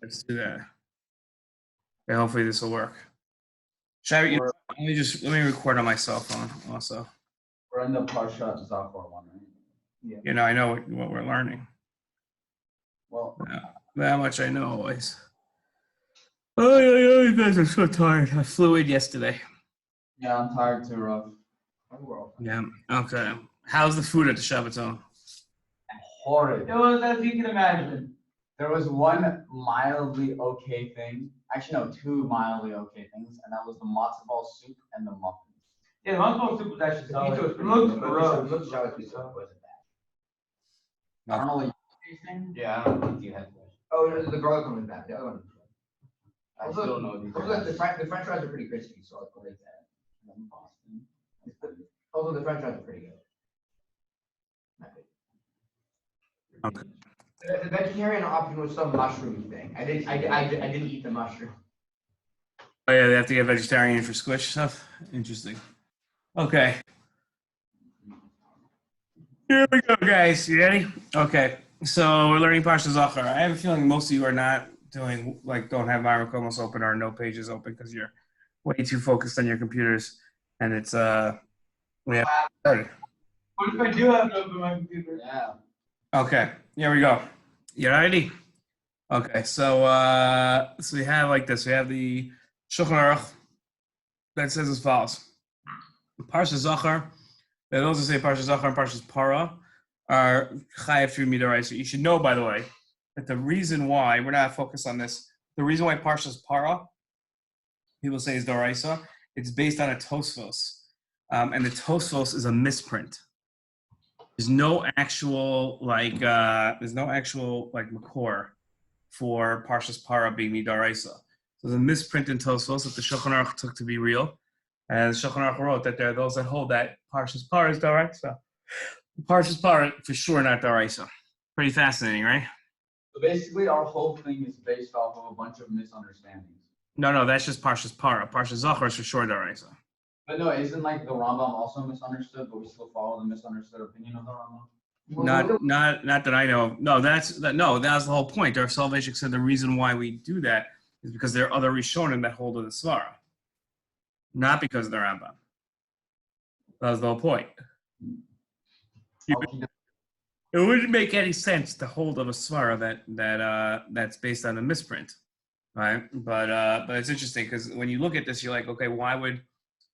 Let's do that. Okay, hopefully this will work. Let me record on my cell phone also. We're in the Parshat Zachor one, right? Yeah. You know, I know what we're learning. Well, that much I know always. Oh, you guys are so tired. I flew in yesterday. Yeah, I'm tired too, Rough. Yeah. Okay. How's the food at the Shabbaton? Horrid. It was as you can imagine. There was one mildly okay thing. Actually, no, two mildly okay things, and that was the matzo ball soup and the muffins. Yeah, the matzo soup was actually solid. It It looked gross. wasn't bad. I don't know what you're tasting. Yeah, I don't think you had to. Oh, no, the garlic one was bad. The other one was good. I still know these. Also, the French fries are pretty crispy, so I'll rate that. Also, the French fries are pretty good. Okay. The vegetarian option was some mushroom thing. I didn't eat the mushroom. Oh yeah, they have to get vegetarian for squish stuff. Interesting. Okay. Here we go, guys. You ready? Okay. So we're learning Parshat Zachor. I have a feeling most of you are not don't have Microcomas open or no pages open because you're way too focused on your computers, and it's we have started. What if I do have to open my computer? Yeah. Okay, here we go. You ready? Okay, so we have like this. We have the Shulchan Aruch that says as follows: Parshat Zachor. Those who say Parshat Zachor and Parshat Parah are chayav through midaraisa. You should know, by the way, that the reason why we're not focused on this, the reason why Parshat Parah people say is daraisa, it's based on a Tosfos, and the Tosfos is a misprint. There's no actual makor for Parshas Parah being midaraisa. So there's a misprint in Tosfos that the Shulchan Aruch took to be real, and the Shulchan Aruch wrote that there are those that hold that Parshas Parah is daraisa. Parshas Parah for sure not daraisa. Pretty fascinating, right? So basically, our whole thing is based off of a bunch of misunderstandings. No, that's just Parshas Parah. Parshas Zachor is for sure daraisa. But no, isn't like the Rambam also misunderstood, but we still follow the misunderstood opinion of the Rambam? Not that I know. No, that's the whole point. Our Soloveitchik said the reason why we do that is because there are other Rishonim that hold of the Svara, not because of the Rambam. That was the whole point. It wouldn't make any sense to hold of a Svara that's based on a misprint, right? But it's interesting because when you look at this, you're like, okay, why would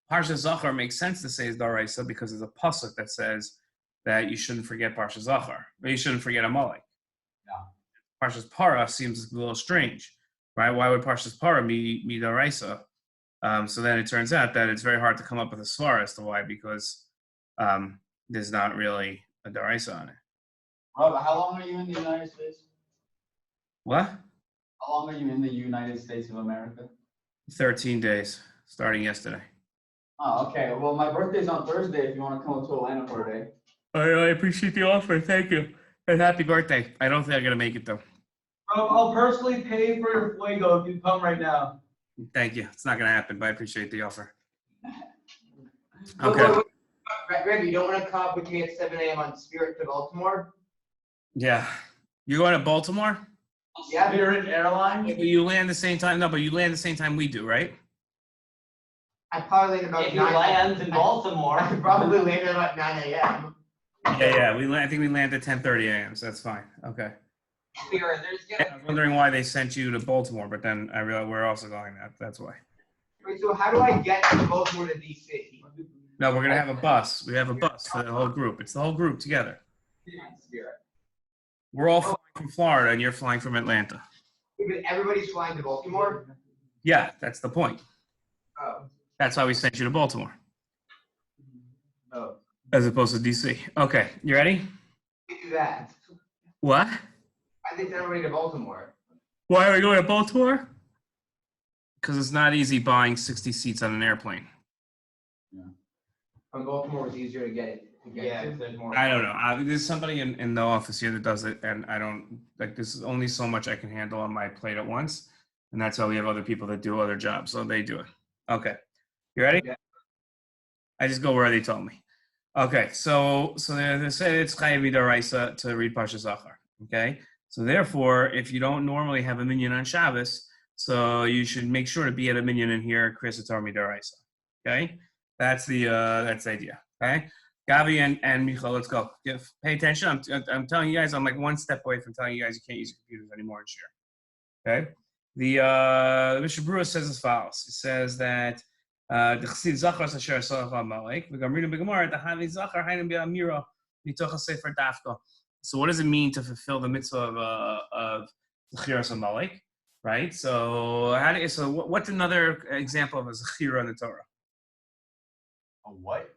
Parshat Zachor make sense to say is daraisa? Because there's a pasuk that says that you shouldn't forget Parshat Zachor, but you shouldn't forget Amalek. Yeah. Parshat Parah seems a little strange, right? Why would Parshat Parah be daraisa? So then it turns out that it's very hard to come up with a svara as to why, because there's not really a daraisa on it. Rob, how long are you in the United States? What? How long are you in the United States of America? 13 days, starting yesterday. Oh, okay. Well, my birthday's on Thursday if you want to come to Atlanta for a day. I appreciate the offer. Thank you. And happy birthday. I don't think I'm going to make it, though. Bro, I'll personally pay for your fuego if you come right now. Thank you. It's not going to happen, but I appreciate the offer. Okay. Okay. Greg, you don't want to come up with me at 7 a.m. on Spirit to Baltimore? Yeah. You're going to Baltimore? Yeah. Spirit Airlines? Yeah, but you land the same time. No, but you land the same time we do, right? I probably land about If 9 you land in Baltimore. I probably land at about 9 a.m. Yeah. I think we land at 10:30 a.m., so that's fine. Okay. Spirit, I was wondering why they sent you to Baltimore, but then I realized we're also going there. That's why. Wait, so how do I get from Baltimore to D.C.? No, we're going to have a bus. We have a bus for the whole group. It's the whole group together. Spirit. We're all flying from Florida, and you're flying from Atlanta. But everybody's flying to Baltimore? Yeah, that's the point. Oh. That's why we sent you to Baltimore. Oh. As opposed to D.C. Okay, you ready? Do that. What? I think everybody to Baltimore. Why are we going to Baltimore? Because it's not easy buying 60 seats on an airplane. Yeah. From Baltimore was easier to get to. There's more. I don't know. There's somebody in the office here that does it, and I don't, this is only so much I can handle on my plate at once, and that's why we have other people that do other jobs, so they do it. Okay. You ready? Yeah. I just go where they told me. Okay, so they say it's chayav midaraisa to read Parshat Zachor. Okay, So therefore, if you don't normally have a minyan on Shabbos, so you should make sure to be at a minyan in here, krias HaTorah midaraisa. Okay, that's the idea. Okay, Gavi and Michal, let's go. Pay attention. I'm telling you guys, I'm like one step away from telling you guys you can't use computers anymore in Shiur. Okay, the Mishna Berurah says as follows. It says that the Chassid Zachor Asher Salach Amalek. We read in the Gemara the Havi Zachor Hainu B'Amira Mitoch Sefer Dafka. So what does it mean to fulfill the mitzvah of Zechiras Amalek? Right. So what's another example of a Zechira in the Torah? A what?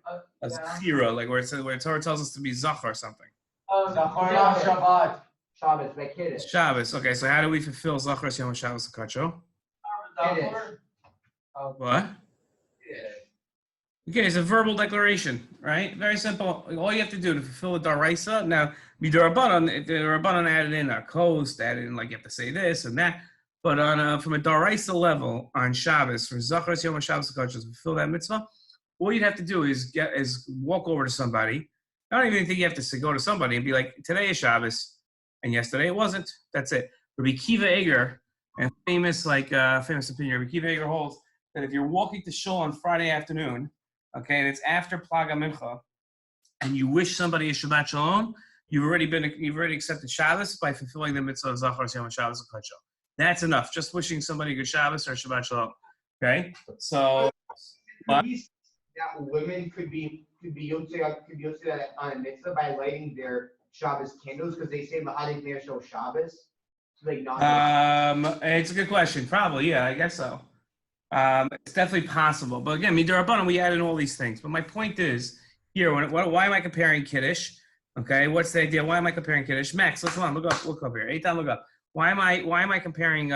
A Zechira, like where Torah tells us to be Zach or something. Oh, Zachor Shabbat. Shabbos, like Kiddush. Shabbos. Okay, so how do we fulfill Zachor Yom Shabbos Kacho? Kiddush. What? Okay, it's a verbal declaration, right? Very simple. All you have to do to fulfill the daraisa. Now, the Rabbanan added in a coast, added in like you have to say this and that. But from a daraisa level on Shabbos, for Zachor Yom Shabbos Kacho, to fulfill that mitzvah, all you'd have to do is walk over to somebody. I don't even think you have to go to somebody and be like, today is Shabbos, and yesterday it wasn't. That's it. Rabbi Kiva Eger, and famous opinion, Rabbi Kiva Eger holds that if you're walking to shul on Friday afternoon, okay, and it's after Plaga Mincha, and you wish somebody a Shabbat Shalom, you've already accepted Shabbos by fulfilling the mitzvah of Zachor Yom Shabbos Kacho. That's enough. Just wishing somebody a good Shabbos or Shabbat Shalom. Okay, so. That women could be yotzieh on a mitzvah by lighting their Shabbos candles because they say Mahadik Meir Shel Shabbos. So like not. It's a good question. Probably, yeah, I guess so. It's definitely possible. But again, Midrabanan, we add in all these things. But my point is here. Why am I comparing Kiddush? Okay, what's the idea? Why am I comparing Kiddush? Max, look up here. Eitan, look up. Why am I comparing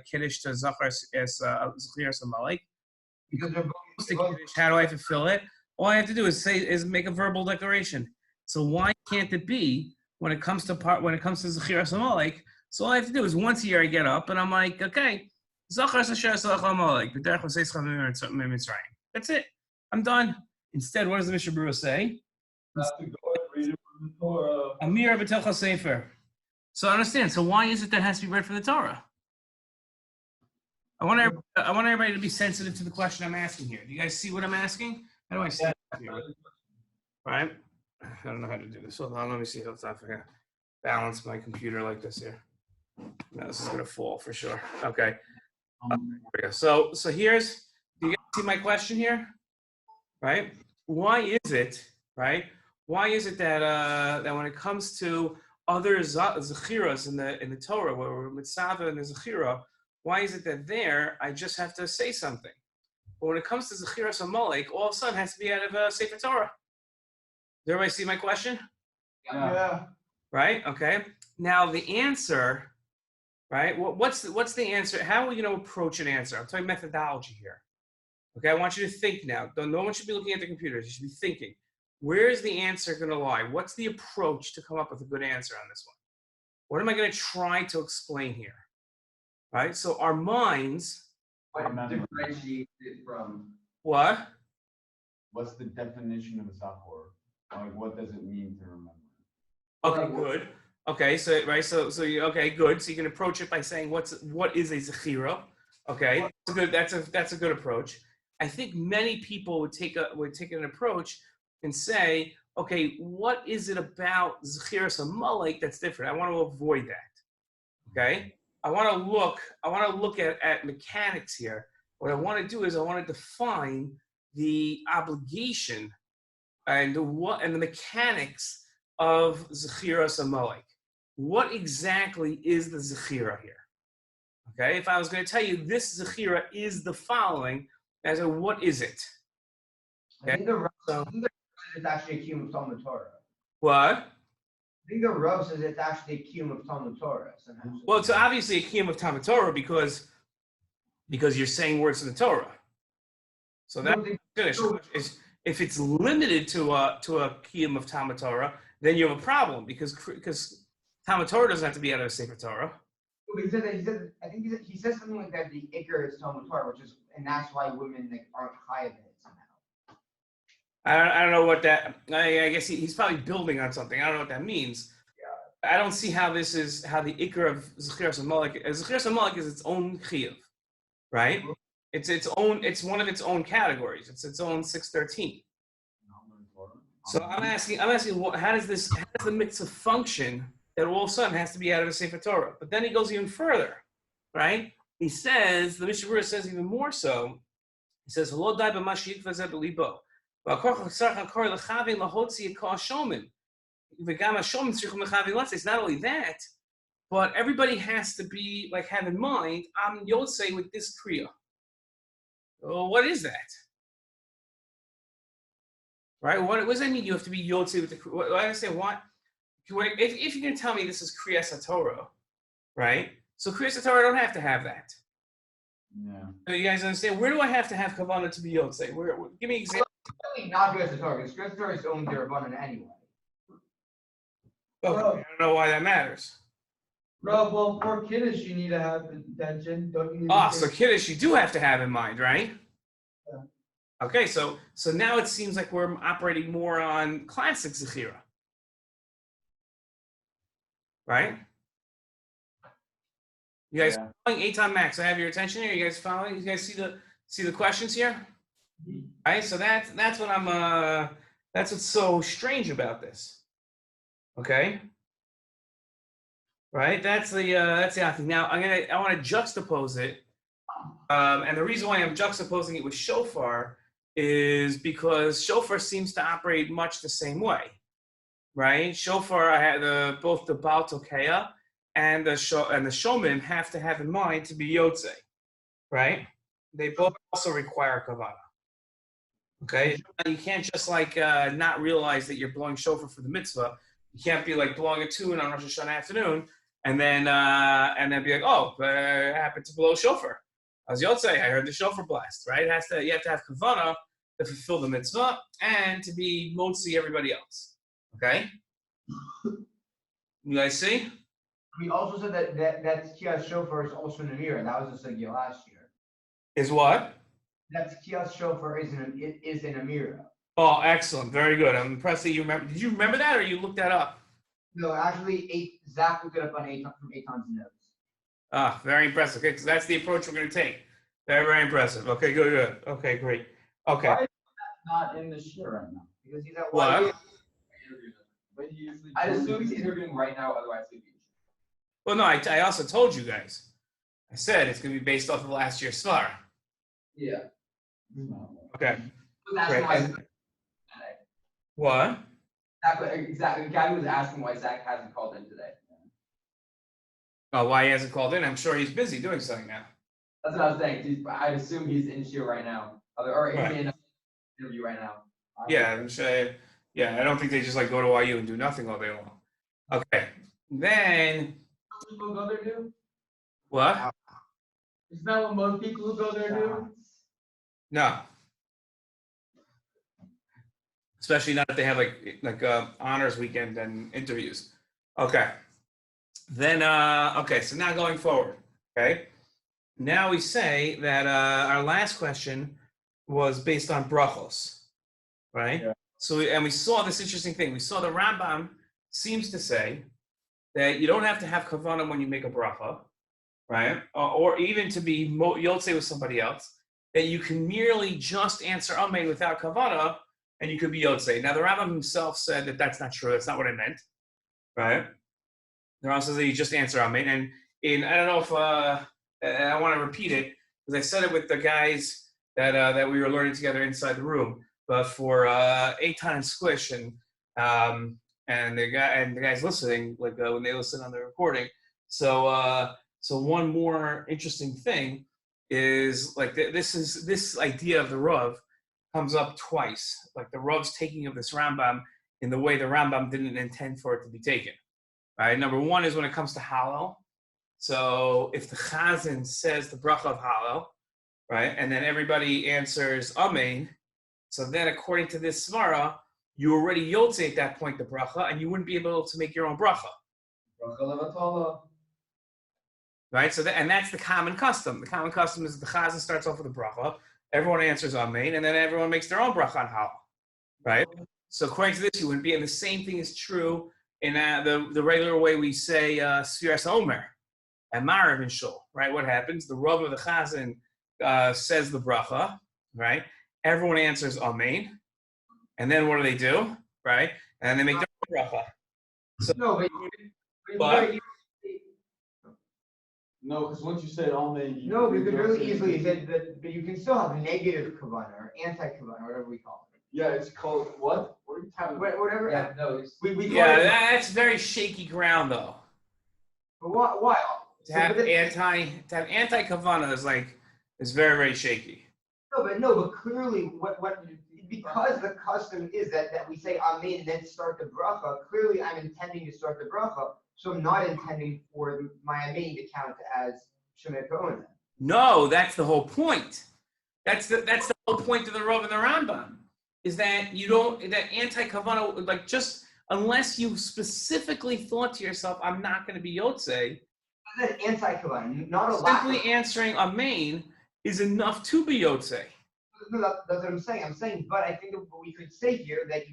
Kiddush to Zachor as Zechiras Amalek? Because they're both. How do I fulfill it? All I have to do is make a verbal declaration. So why can't it be when it comes to Zechiras Amalek? So all I have to do is once a year I get up and I'm like, okay, Zachor Asher Salach Amalek, Berachos Mitzrayim. That's it. I'm done. Instead, what does the Mishna Berurah say? Have to go and read it from the Torah. Amir B'Telcha Sefer. So I understand. So why is it that it has to be read from the Torah? I want everybody to be sensitive to the question I'm asking here. Do you guys see what I'm asking? How do I see it here? Right? I don't know how to do this. Hold on, let me see if I can balance my computer like this here. No, this is gonna fall for sure. Okay. Here we go. So here's, do you guys see my question here? Right? Why is it, right? Why is it that that when it comes to other zechiras in the Torah, where we're mitzvah and the zechira, why is it that there I just have to say something? But when it comes to Zechiras Amalek, all of a sudden it has to be out of Sefer Torah. Does everybody see my question? Yeah. Right? Okay. Now the answer, right? What's the answer? How are we going to approach an answer? I'm talking methodology here. Okay, I want you to think now. No one should be looking at the computers. You should be thinking. Where is the answer going to lie? What's the approach to come up with a good answer on this one? What am I going to try to explain here? Right? So our minds. What differentiates it from? What? What's the definition of a Zachor? Like, what does it mean to remember? Okay, good. Okay, so right, so you okay, good. So you can approach it by saying what is a zechira? Okay, that's a good approach. I think many people would take an approach and say, okay, what is it about Zechiras Amalek that's different? I want to avoid that. Okay, I want to look at mechanics here. What I want to do is I want to define the obligation and the mechanics of Zechiras Amalek. What exactly is the Zechira here? Okay, if I was going to tell you this Zechira is the following, as a what is it? Okay. I think the Rav is actually a kiyum of Talmud Torah. What? I think the Rav says it's actually a kiyum of Talmud Torah. Well, it's obviously a kiyum of Talmud Torah because you're saying words in the Torah. So that's finished. If it's limited to a kiyum of Talmud Torah, then you have a problem because Talmud Torah doesn't have to be out of a Sefer Torah. He says something like that. The Iker is Talmud Torah, and that's why women aren't high in it somehow. I don't know what that. I guess he's probably building on something. I don't know what that means. I don't see how this is how the ikar of Zechiras Amalek. Zechiras Amalek is its own chiyuv, right? It's its own. It's one of its own categories. It's its own 613. So I'm asking, how does the mitzvah function that all of a sudden has to be out of the Sefer Torah? But then he goes even further, right? He says, the Mishna Berurah says even more so. He says, "Halo dai b'ma sheyikva b'libo, v'akor chasar hakor lechavin lahotzi yikah shomim, v'gam hashomim tzrichum lechavin latzei." It's not only that, but everybody has to be like have in mind, I'm yotzieh with this kriya. Well, what is that? Right? What does that mean? You have to be yotzieh with the. I understand what. If you're going to tell me this is krias HaTorah, right? So krias HaTorah, I don't have to have that. Yeah. You guys understand? Where do I have to have kavanah to be yotzieh? Give me an example. Definitely not krias HaTorah, because krias HaTorah is owned their abundant anyway. Okay, I don't know why that matters. Bro, well, for Kiddush, you need to have attention. Don't you need to So take- Kiddush, you do have to have in mind, right? Yeah. Okay, so now it seems like we're operating more on classic Zechira. Right? You guys following Eitan Max? I have your attention here. You guys following? You guys see the questions here? Right? So that's what I'm that's what's so strange about this. Okay? Right? That's the other thing. Now I want to juxtapose it. And the reason why I'm juxtaposing it with Shofar is because Shofar seems to operate much the same way. Right? Shofar, I had both the Baal Tokeya and the Shomim have to have in mind to be yotzieh, right? They both also require kavanah. Okay, you can't just like not realize that you're blowing shofar for the mitzvah. You can't be like blowing a tune on Rosh Hashanah afternoon and then be like, oh, I happened to blow shofar. I was yotzieh. I heard the shofar blast. Right? You have to have kavanah to fulfill the mitzvah and to be motzi everybody else. Okay. You guys see? We also said that Kias Shofar is also an Amira. That was a sugya last year. Is what? That Kias Shofar is an Amira. Oh, excellent. Very good. I'm impressed that you remember. Did you remember that or you looked that up? No, actually, Zach looked it up on from Eitan's notes. Ah, very impressive. Okay, so that's the approach we're going to take. Very, very impressive. Okay, good. Okay, great. Okay. Why is that not in the shiur right now? Because he's at What? But he usually I'd assume he's interviewing right now, otherwise he'd be. Well, no, I also told you guys. I said it's going to be based off of last year's Shofar. Yeah. Okay. That's Great. why. And- What? Exactly. Gabby was asking why Zach hasn't called in today. Oh, why he hasn't called in? I'm sure he's busy doing something now. That's what I was saying. I'd assume he's in Shiur right now, or in an interview right now. Yeah, I'm sure. Yeah, I don't think they just like go to YU and do nothing all day long. Okay. Then People go there do? what? Isn't that what most people who go there do? No. Especially not if they have like honors weekend and interviews. Okay. Then okay, so now going forward. Okay. Now we say that our last question was based on Berachos, right? Yeah. So we saw this interesting thing. We saw the Rambam seems to say that you don't have to have kavanah when you make a bracha, right? Or even to be yotzieh with somebody else. That you can merely just answer amen without kavanah, and you could be yotzieh. Now the Rambam himself said that that's not true. That's not what I meant, right? The Rambam says that you just answer amen, and I don't know if I want to repeat it because I said it with the guys that we were learning together inside the room. But for Eitan and Squish and the guys listening, like when they listen on the recording. So one more interesting thing is like this idea of the Rav comes up twice. Like the Rav's taking of this Rambam in the way the Rambam didn't intend for it to be taken. Right. Number one is when it comes to Hallel. So if the Chazan says the bracha of Hallel, right, and then everybody answers Amen. So then, according to this Svara, you already yotzieh at that point the bracha, and you wouldn't be able to make your own bracha. Right? So and that's the common custom. The common custom is the chazan starts off with a bracha, everyone answers amen, and then everyone makes their own bracha on Hallel. Right? So according to this, you wouldn't be, and the same thing is true in the regular way we say Sfiras Omer and Marav and Shul, right? What happens? The Rav of the Chazan says the bracha, right? Everyone answers Amen, and then what do? Right? And then they make the bracha. So, No, but but No, because once you say Amen, you no, you could don't really say easily anything. say that, but you can still have negative kavanah or anti-kavanah, whatever we call it. Yeah, it's called what? What are you talking about? Whatever. Yeah, no, it's. We call yeah, it. that's very shaky ground though. But why? To have anti kavanah is very, very shaky. No, but clearly, because the custom is that we say Amen and then start the bracha. Clearly, I'm intending to start the bracha, so I'm not intending for my Amen to count as Shemet Kohen. No, that's the whole point. That's the whole point of the Rav and the Rambam, is that you don't, that anti-kavanah, like, just unless you specifically thought to yourself, I'm not going to be yotzieh, That's anti-kavanah, not a lack simply of. answering Amen is enough to be yotzieh. No, that's what I'm saying. But I think that what we could say here that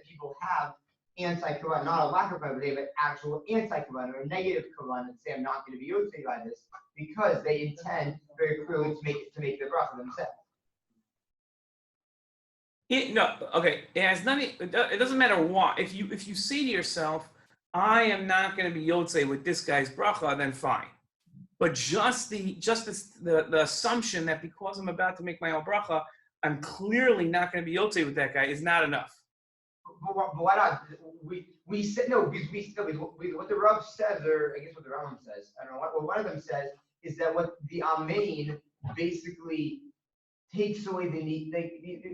people have anti-kavanah, not a lack of kavanah, but they have an actual anti-kavanah or negative kavanah and say I'm not going to be yotzieh by this because they intend very clearly to make the bracha themselves. It has nothing. It doesn't matter what. If you say to yourself, I am not going to be yotzieh with this guy's bracha, then fine. But just the assumption that because I'm about to make my own bracha, I'm clearly not going to be yotzieh with that guy is not enough. But why not? We said no because what the Rav says, or I guess what the Rambam says, I don't know what one of them says is that what the Amen basically takes away the need.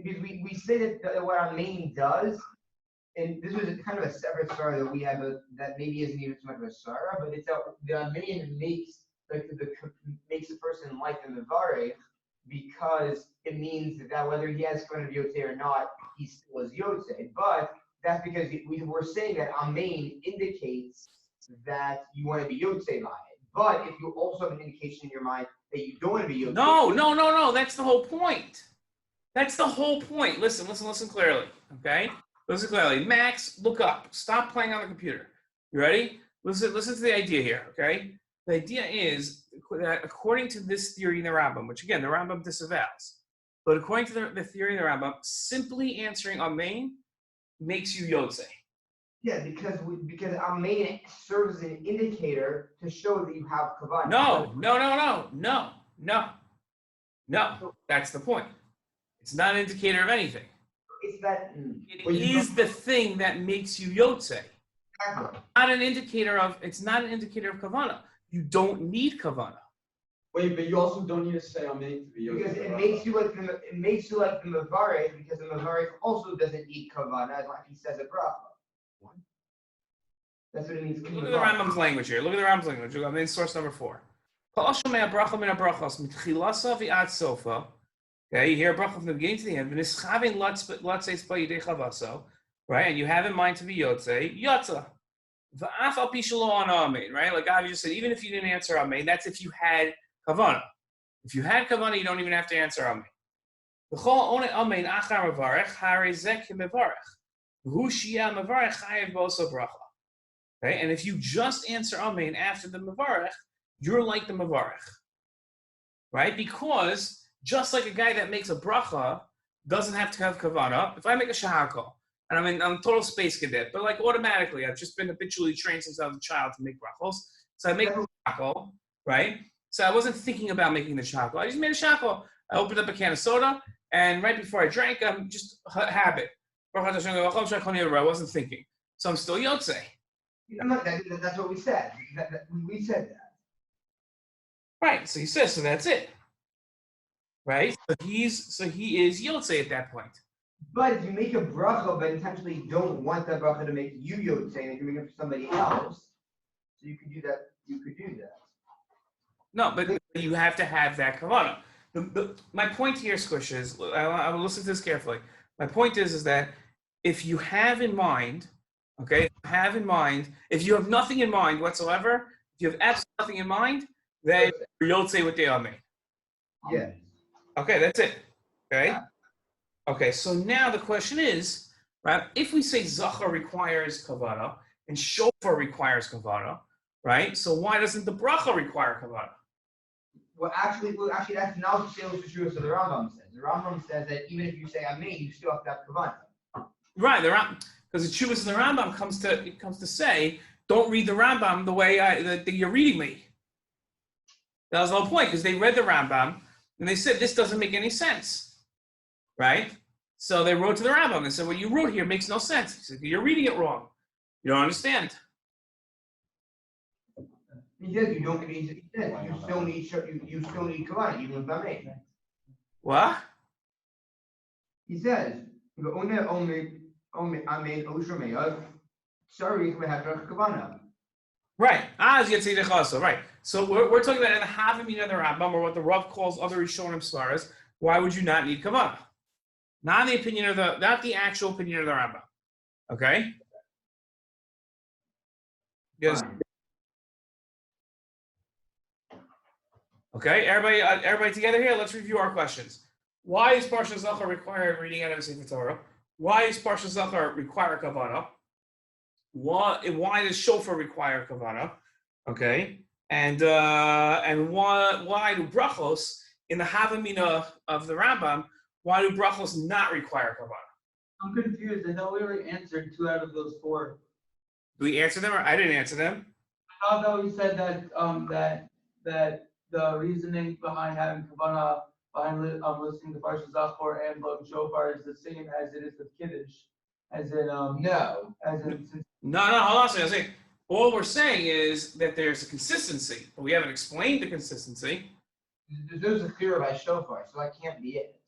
Because we say that what Amen does, and this was kind of a separate story that we have that maybe isn't even so much of a sorrow, but it's that the Amen makes makes the person like the Mevarech because it means that whether he has kavanah yotzieh or not, he still is yotzieh. But that's because we're saying that Amen indicates that you want to be yotzieh by it. But if you also have an indication in your mind that you don't want to be yotzieh. No. That's the whole point. That's the whole point. Listen clearly. Okay? Listen clearly. Max, look up. Stop playing on the computer. You ready? Listen to the idea here. Okay? The idea is that according to this theory in the Rambam, which again the Rambam disavows, but according to the theory in the Rambam, simply answering Amen makes you yotzieh. Yeah, because Amen serves as an indicator to show that you have kavanah. No. That's the point. It's not an indicator of anything. It's that. It is the thing that makes you yotzieh. Exactly. It's not an indicator of kavanah. You don't need kavanah. Wait, but you also don't need to say Amen to be Because yotzieh. it makes you like the Mevarech, because the Mevarech also doesn't need kavanah, as like he says at bracha. That's what it means. Look at the Rambam's language here. I'm in source number 4. Okay, you hear a bracha from the beginning to the end. Right, and you have in mind to be yotzieh. Right, like I just said, even if you didn't answer Amen, that's if you had kavanah. If you had kavanah, you don't even have to answer Amen. Okay, and if you just answer Amen after the mevarech, you're like the mevarech, right? Because just like a guy that makes a bracha doesn't have to have kavanah. If I make a shahakol, and I'm total space cadet, but like automatically, I've just been habitually trained since I was a child to make brachos. So I make a shahakol, right? So I wasn't thinking about making the shahakol. I just made a shahakol. I opened up a can of soda, and right before I drank, I'm just habit. I wasn't thinking. So I'm still yotzieh. That's what we said. We said that. Right. So he says, so that's it. Right? He is yotzieh at that point. But if you make a bracha, but intentionally don't want that bracha to make you yotzieh, and you make it for somebody else, so you could do that. No, but you have to have that kavanah. My point here, Squish, is I will listen to this carefully. My point is that if you have in mind, okay, if you have nothing in mind whatsoever, if you have absolutely nothing in mind, then you're yotzieh with the Amen. Yeah. Okay, that's it. Okay? Okay, so now the question is, right, if we say Zachor requires kavanah, and Shofar requires kavanah, right? So why doesn't the bracha require kavanah? Well, actually, that's not what the Shiur of the Rambam says. The Rambam says that even if you say Amen, you still have to have kavanah. Right, because the Chuvas of the Rambam comes to say, don't read the Rambam the way that you're reading me. That was the whole point, because they read the Rambam and they said this doesn't make any sense, right? So they wrote to the Rambam and said, what you wrote here makes no sense. He said, you're reading it wrong. You don't understand. He says you don't. He says you still need kavanah even with Amen. What? He says Amen Oshomeyah. Sorry, we have kavanah. Right. Az yotzieh chasa. Right. So we're talking about in the Havamina of the Rambam, or what the Rav calls other Rishonim svaras. Why would you not need kavanah? Not the actual opinion of the Rambam. Okay. Yes. Okay. Everybody together here. Let's review our questions. Why is Parshat Zachor required reading out of the Torah? Why is Parshat Zachor require kavanah? Why does Shofar require kavanah? Okay, and why do Berachos in the Havamina of the Rambam? Why do Berachos not require kavanah? I'm confused. I thought we already answered 2 out of those 4. Do we answer them, or I didn't answer them? I thought we said that the reasoning behind having kavanah behind listening to Parshat Zachor and blowing Shofar is the same as it is with Kiddush, as in No. as in No, hold on a second. All we're saying is that there's a consistency, but we haven't explained the consistency. There's a clear by Shofar, so that can't be it.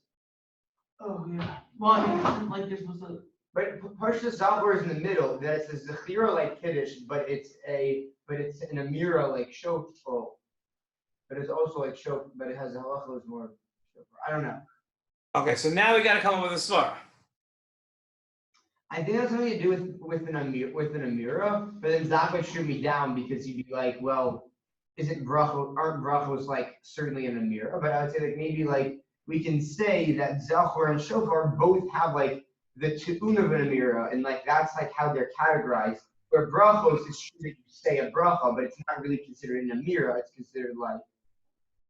oh yeah. Well, I mean, like this was a But Parshat Zachor is in the middle. That it's a Zechira like Kiddush, but it's an Amira like Shofar. But it's also like Shofar, but it has halachos more Shofar. I don't know. Okay, so now we got to come up with a svara. I think that's something to do with an Amira, but then Zachor shoot me down because he'd be like, well, isn't Berachos, aren't Berachos like certainly an Amira? But I would say like maybe like we can say that Zachor and Shofar both have like the tu'un of an Amira, and like that's like how they're categorized. Where Berachos is true that you say a bracha, but it's not really considered an Amira. It's considered like.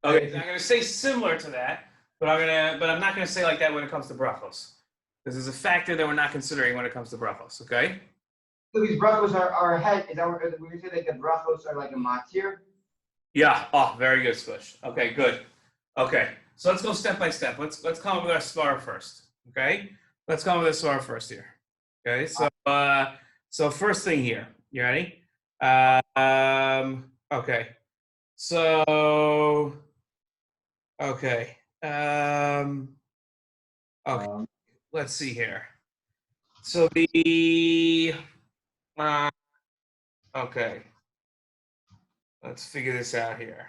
Okay, I'm going to say similar to that, but I'm not going to say like that when it comes to Berachos. Because there's a factor that we're not considering when it comes to Berachos, okay? So these brachos are ahead. Is that what we say like the brachos are like a matir? Yeah. Oh, very good, Spush. Okay, good. Okay, so let's go step by step. Let's come up with our svara first. Okay, let's come up with a svara first here. Okay, so first thing here. You ready? Okay. So. Okay. Okay. Let's see here. So the okay. Let's figure this out here.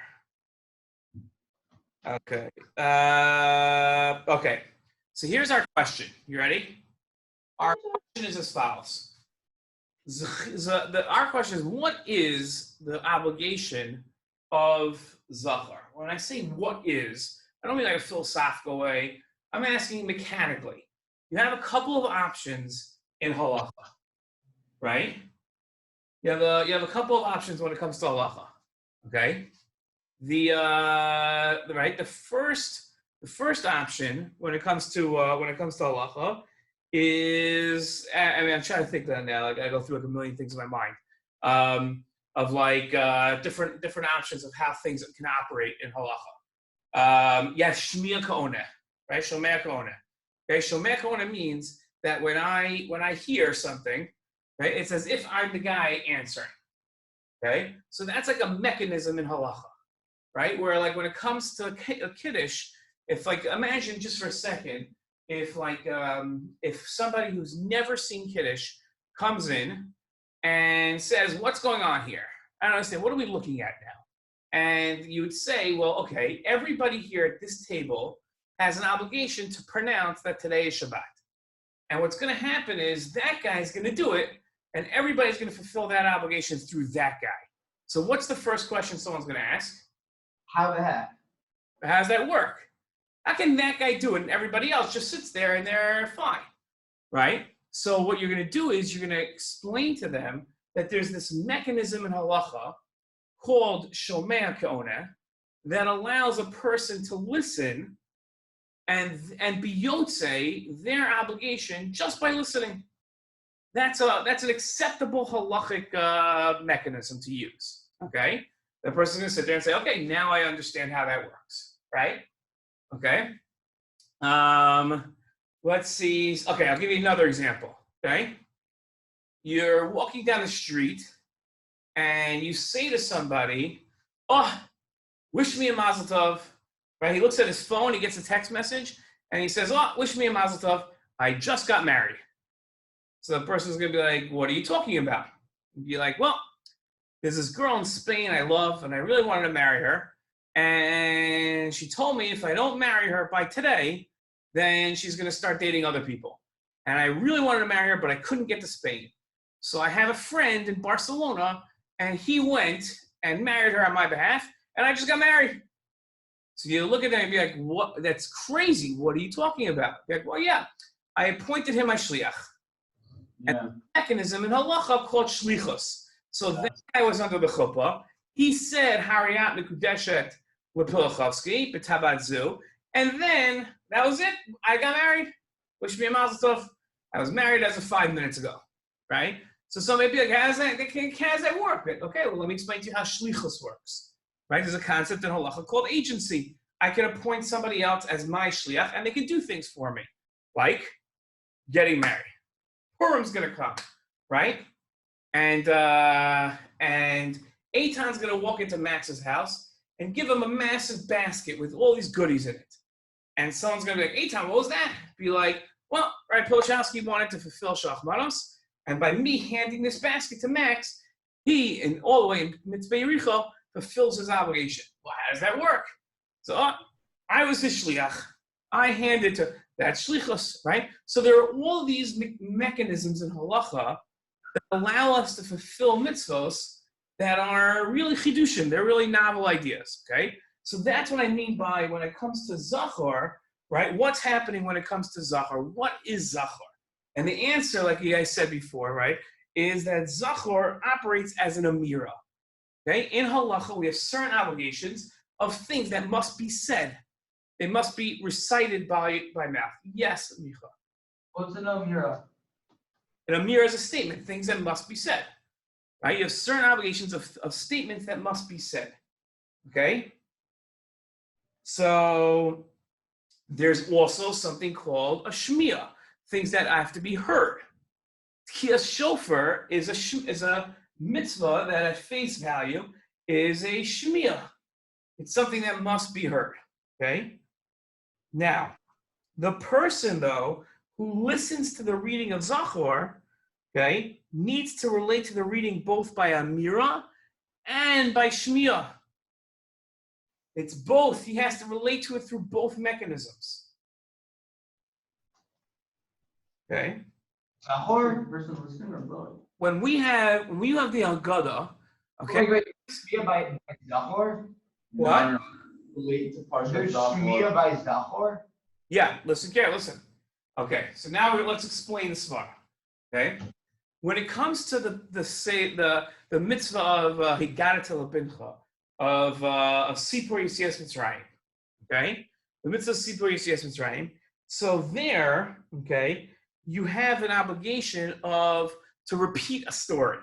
Okay. Okay. So here's our question. You ready? Our question is as follows. Our question is, what is the obligation of Zachor? When I say what is, I don't mean like a philosophical way. I'm asking mechanically. You have a couple of options in halacha, right? You have a couple of options when it comes to halacha. Okay, the first option when it comes to halacha is, I mean, I'm trying to think that now. Like I go through like a million things in my mind of like different options of how things can operate in halacha. You have shmiya ka'oneh, right? Shomea ka'oneh. Okay, shomea ka'oneh means that when I hear something, right, it's as if I'm the guy answering. Okay, so that's like a mechanism in halacha, right? Where like when it comes to a kiddush, if like imagine just for a second, if like if somebody who's never seen kiddush comes in and says, "What's going on here? I don't understand. What are we looking at now?" And you would say, "Well, okay, everybody here at this table has an obligation to pronounce that today is Shabbat, and what's going to happen is that guy's going to do it." And everybody's going to fulfill that obligation through that guy. So what's the first question someone's going to ask? How the heck? How does that work? How can that guy do it and everybody else just sits there and they're fine, right? So what you're going to do is you're going to explain to them that there's this mechanism in halacha called shomea ke'oneh that allows a person to listen and be yotzieh their obligation just by listening. That's an acceptable halachic mechanism to use. Okay, the person's going to sit there and say, okay, now I understand how that works, right? Okay. Let's see. Okay, I'll give you another example. Okay, you're walking down the street and you say to somebody, "Oh, wish me a mazel tov." Right? He looks at his phone, he gets a text message, and he says, "Oh, wish me a mazel tov. I just got married." So the person's gonna be like, "What are you talking about?" You'd be like, "Well, there's this girl in Spain I love, and I really wanted to marry her. And she told me if I don't marry her by today, then she's going to start dating other people. And I really wanted to marry her, but I couldn't get to Spain. So I have a friend in Barcelona, and he went and married her on my behalf, and I just got married." So you look at that and be like, "What? That's crazy. What are you talking about?" You're like, "Well, yeah, I appointed him my shliach." Yeah. And the mechanism in halacha called shlichus. So that guy was under the chuppah. He said, "Hariyat Mekudeshet Lepilachovsky, B'tabat Zu," and then that was it. I got married. Wish me a mazel tov. I was married as of 5 minutes ago, right? So somebody be like, how does that work? Okay, well, let me explain to you how shlichus works, right? There's a concept in halacha called agency. I can appoint somebody else as my shliach, and they can do things for me, like getting married. Purim's gonna come, right? And Eitan's gonna walk into Max's house and give him a massive basket with all these goodies in it. And someone's gonna be like, "Eitan, what was that?" Be like, "Well, right, Pilchowski wanted to fulfill Shachmanos, and by me handing this basket to Max, he, and all the way in Mitzvah Yericho, fulfills his obligation." Well, how does that work? So I was his shliach. I handed to that shlichus, right? So there are all these mechanisms in halacha that allow us to fulfill mitzvos that are really chidushim. They're really novel ideas, okay? So that's what I mean by when it comes to Zachor, right? What's happening when it comes to Zachor? What is Zachor? And the answer, like you guys said before, right, is that Zachor operates as an amira, okay? In halacha, we have certain obligations of things that must be said. They must be recited by mouth. Yes, Micha. What's an amira? An amira is a statement, things that must be said. Right? You have certain obligations of statements that must be said. Okay? So there's also something called a shmiya, things that have to be heard. A shofar is a mitzvah that at face value is a shmiya. It's something that must be heard. Okay? Now, the person, though, who listens to the reading of Zachor, okay, needs to relate to the reading both by amira and by shmiya. It's both. He has to relate to it through both mechanisms. Okay? Zachor versus listening or both? When you have the Haggadah, okay? Wait. Shmiya by Zachor? What? No. Relate to Parshat There's Zachor. Shmiya by Zachor? Yeah, listen. Okay, so now let's explain the svara. Okay? When it comes to the mitzvah of Higadah Lebincha, of Sipur Yetzias Mitzrayim, okay? The mitzvah of Sipur Yetzias Mitzrayim. So there, okay, you have an obligation to repeat a story.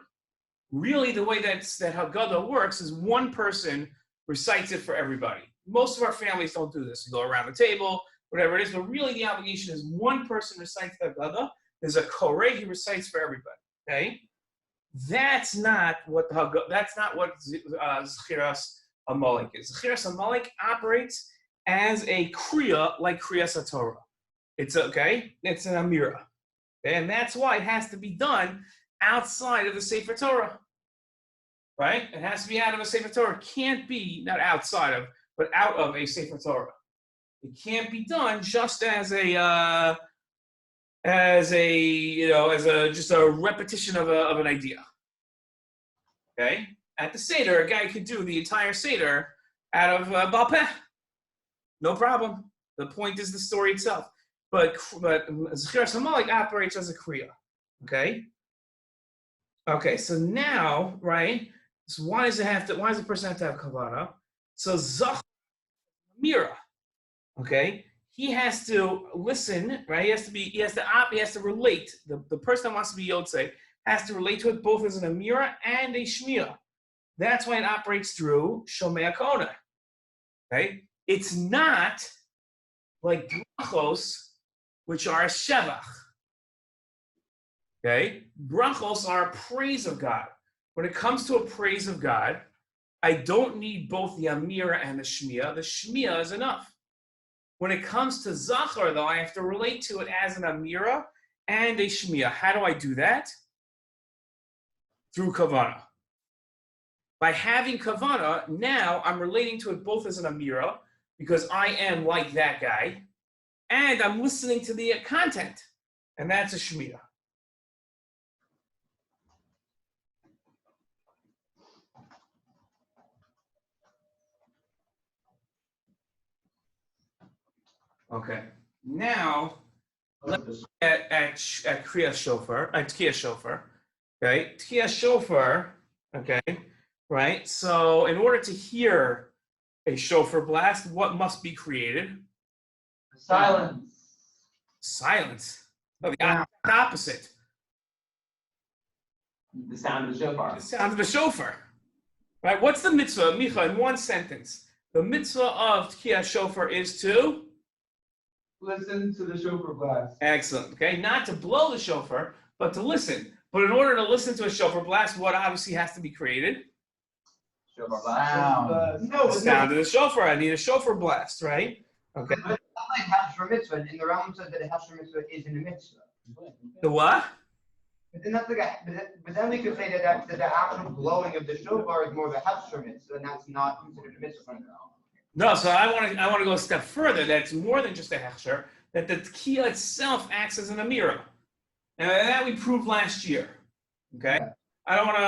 Really, the way that Haggadah works is one person recites it for everybody. Most of our families don't do this. We go around the table, whatever it is, but really the obligation is one person recites the Haggadah. There's a koreh, he recites for everybody. Okay, that's not what Zechiras Amalek is. Zechiras Amalek operates as a kriya, like krias HaTorah. It's an amira, okay? And that's why it has to be done outside of the Sefer Torah, right? It has to be out of a Sefer Torah. It can't be not outside of, but out of a Sefer Torah. It can't be done just as just a repetition of an idea. Okay? At the Seder, a guy could do the entire Seder out of Baal Peh. No problem. The point is the story itself. But Zechiras Amalek operates as a kriya. Okay? Okay, so now, right? So why does the person have to have kavanah? So Zachor Mira, okay? He has to listen, right? He has to relate. The person that wants to be yotzieh has to relate to it both as an amira and a shmiya. That's why it operates through shomei kona. Okay? It's not like Berachos, which are a shevach. Okay? Berachos are a praise of God. When it comes to a praise of God, I don't need both the amira and the shmiya. The shmiya is enough. When it comes to Zachor, though, I have to relate to it as an amira and a shmiya. How do I do that? Through kavanah. By having kavanah, now I'm relating to it both as an amira, because I am like that guy, and I'm listening to the content, and that's a shmiya. Okay. Now, let's look at krias Shofar, Tkiyas Shofar. Okay, Tkiyas Shofar. Okay, right. So, in order to hear a shofar blast, what must be created? Silence. Silence. No, the opposite. The sound of the shofar. The sound of the shofar. Right. What's the mitzvah, Micha? In one sentence, the mitzvah of Tkiyas Shofar is to Listen to the shofar blast. excellent. Okay, not to blow the shofar, but to listen. But in order to listen to a shofar blast, what obviously has to be created? Shofar blast. Sound. No, The sound of the shofar. I need a shofar blast, right? Okay. But it's not like Hashra mitzvah, and the Rambam said that a Hashra mitzvah isn't a mitzvah. The what? But then that's like but then we could say that the actual blowing of the shofar is more of a Hashra mitzvah, and that's not considered a mitzvah. No, so I want to go a step further. That's more than just a hechsher. That the tkiya itself acts as an amira, and that we proved last year. Okay, I don't want to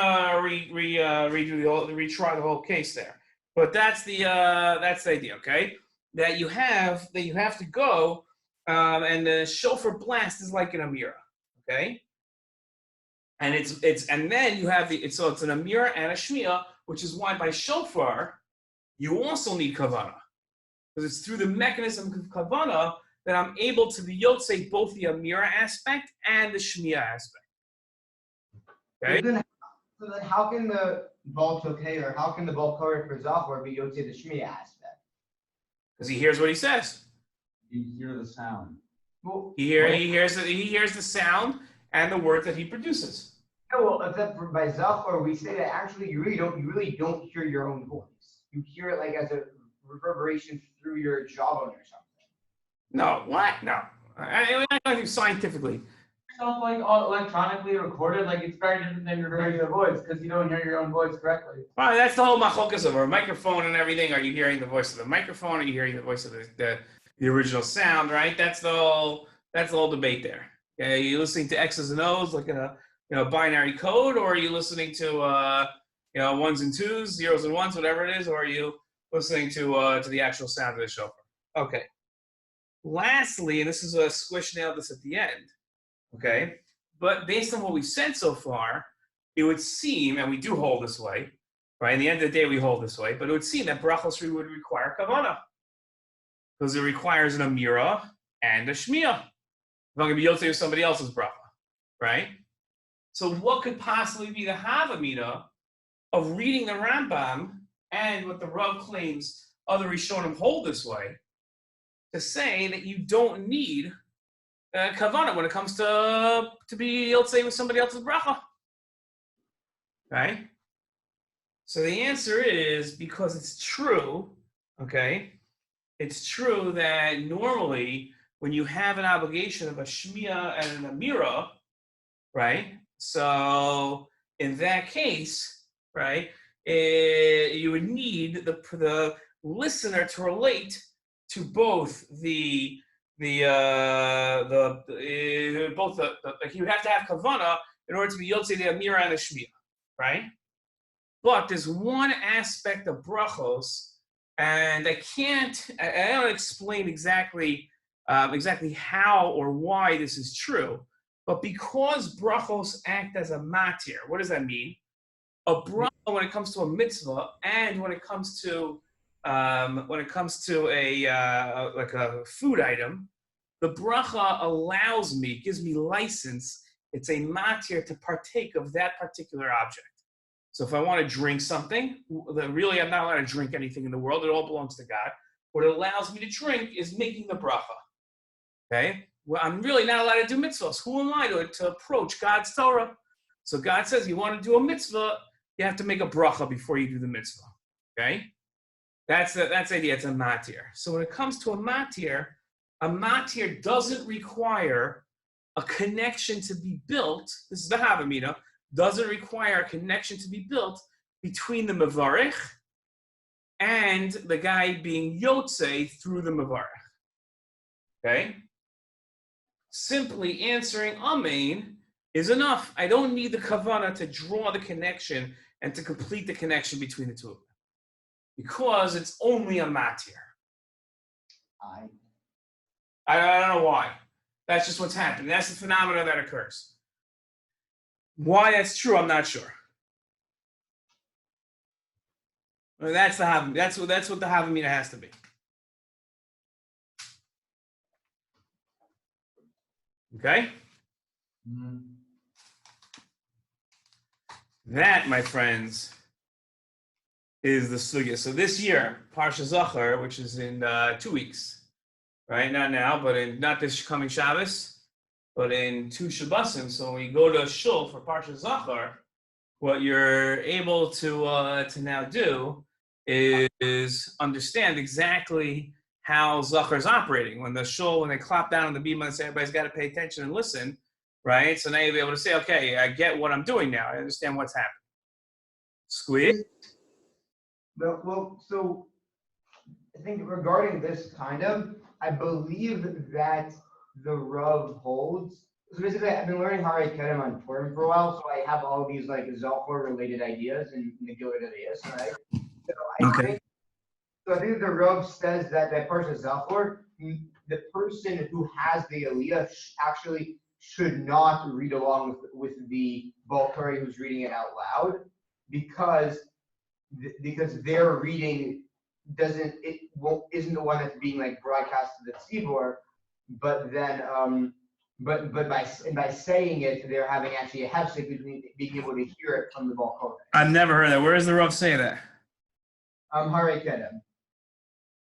retry the whole case there, but that's the idea. Okay, that you have to go, and the shofar blast is like an amira. Okay, and and then you have so it's an amira and a shmiya, which is why by shofar you also need kavanah, because it's through the mechanism of kavanah that I'm able to be yotzieh both the amira aspect and the shmiya aspect. Okay. So then how can the Baal Tokeh or how can the Baal Korah for Zachor be yotzieh the Shmiya aspect? Because he hears what he says. You hear the sound. Well, He hears the sound and the word that he produces. no, well, except for by Zachor, we say that actually you really don't hear your own voice. You hear it like as a reverberation through your jawbone or something. No, what? No. I don't think scientifically. Yourself like all electronically recorded, like it's very different than your regular voice because you don't hear your own voice correctly. Well, that's the whole machlokas of a microphone and everything. Are you hearing the voice of the microphone? Are you hearing the voice of the original sound? Right. That's the whole debate there. Okay, are you listening to X's and O's like in a binary code, or are you listening to ones and twos, zeros and ones, whatever it is, or are you listening to the actual sound of the shofar? Okay. Lastly, and this is a squish nail this at the end. Okay, but based on what we've said so far, it would seem, and we do hold this way, right? In the end of the day, we hold this way, but it would seem that Berachos would require kavanah, because it requires an amira and a shmiya. If I'm going to be yotzieh with somebody else's bracha, right? So what could possibly be the havamina of reading the Rambam and what the Rav claims other Rishonim hold this way, to say that you don't need kavanah when it comes to be yotzieh with somebody else's bracha, right? So the answer is because it's true. Okay, it's true that normally when you have an obligation of a shmiya and an amira, right? So in that case, right, you would need the listener to relate to both he would have to have kavanah in order to be yotzieh the amira and the shmiya, right? But there's one aspect of brachos, and I don't explain exactly how or why this is true, But because brachos act as a matir, what does that mean? A bracha, when it comes to a mitzvah, and when it comes to a like a food item, the bracha allows me, gives me license. It's a matir to partake of that particular object. So if I want to drink something, really I'm not allowed to drink anything in the world. It all belongs to God. What it allows me to drink is making the bracha. Okay? Well, I'm really not allowed to do mitzvahs. Who am I to approach God's Torah? So God says, you want to do a mitzvah, you have to make a bracha before you do the mitzvah. Okay? That's the idea. It's a matir. So when it comes to a matir doesn't require a connection to be built. This is the Havamina. Doesn't require a connection to be built between the mevarich and the guy being yotzieh through the mevarich. Okay? Simply answering amen is enough. I don't need the kavanah to draw the connection and to complete the connection between the two of them. Because it's only a matir. I don't know why. That's just what's happening. That's the phenomena that occurs. Why that's true, I'm not sure. Well, that's what the Havamina has to be. Okay? Mm-hmm. That, my friends, is the sugya. So this year, Parshat Zachor, which is in 2 weeks, right? Not now, but not this coming Shabbos, but in 2 Shabbosim. So when you go to Shul for Parshat Zachor, what you're able to now do is understand exactly how Zachor is operating. When they clap down on the bima and say everybody's got to pay attention and listen, right? So now you'll be able to say, okay, I get what I'm doing now. I understand what's happening. Squeeze. Well, so I think regarding this I believe that the Rav holds. So basically, I've been learning Harei Kedem on Purim for a while, so I have all these like Zachor related ideas and Megillah ideas, right? So I think the Rav says that Parshat Zachor, the person who has the Aliyah actually should not read along with the Balkari who's reading it out loud, because their reading isn't the one that's being like broadcast to the tzibor, but then but by saying it, they're having actually a hefsek between being able to hear it from the Balkari. I've never heard that. Where does the Rav say that? Harei Kedem.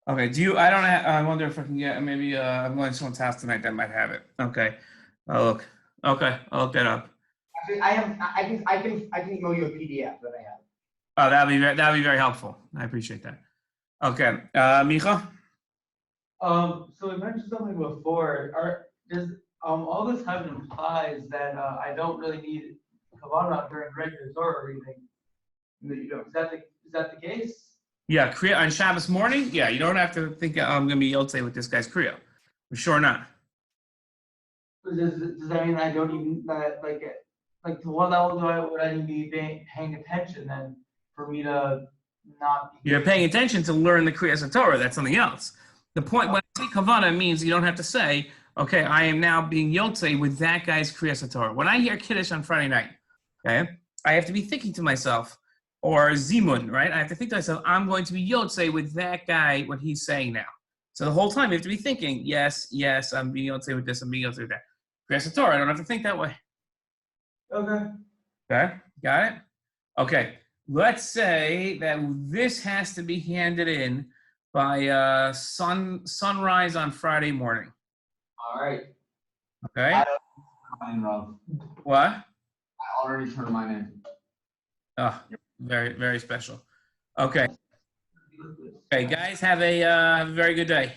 Okay, I wonder if I can get, maybe I'm going to someone's house tonight that might have it. Okay, I'll look. Okay, I'll look that up. Actually, I can email you a PDF that I have. Oh, that'd be very helpful. I appreciate that. Okay, Micha? So we mentioned something before. Does all this kind of implies that I don't really need kavanah during regular Torah reading? Is that the case? Yeah, kriya on Shabbos morning. Yeah, you don't have to think I'm going to be yotzieh with this guy's kriya. For sure not. Does that mean I don't even like to what level would I be paying attention then for me to not be? You're paying attention to learn the krias of Torah. That's something else. The point when I say kavanah means you don't have to say, okay, I am now being yotzieh with that guy's krias of Torah. When I hear Kiddush on Friday night, okay, I have to be thinking to myself, or zimun, right? I have to think to myself, I'm going to be yotzieh with that guy, what he's saying now. So the whole time you have to be thinking, yes, I'm being yotzieh with this, I'm being yotzieh with that. Krias of Torah, I don't have to think that way. Okay. Okay, got it? Okay, let's say that this has to be handed in by sunrise on Friday morning. All right. Okay? Mine, Rob. What? I already turned mine in. Oh, very, very special. Okay. Okay, guys, have a very good day.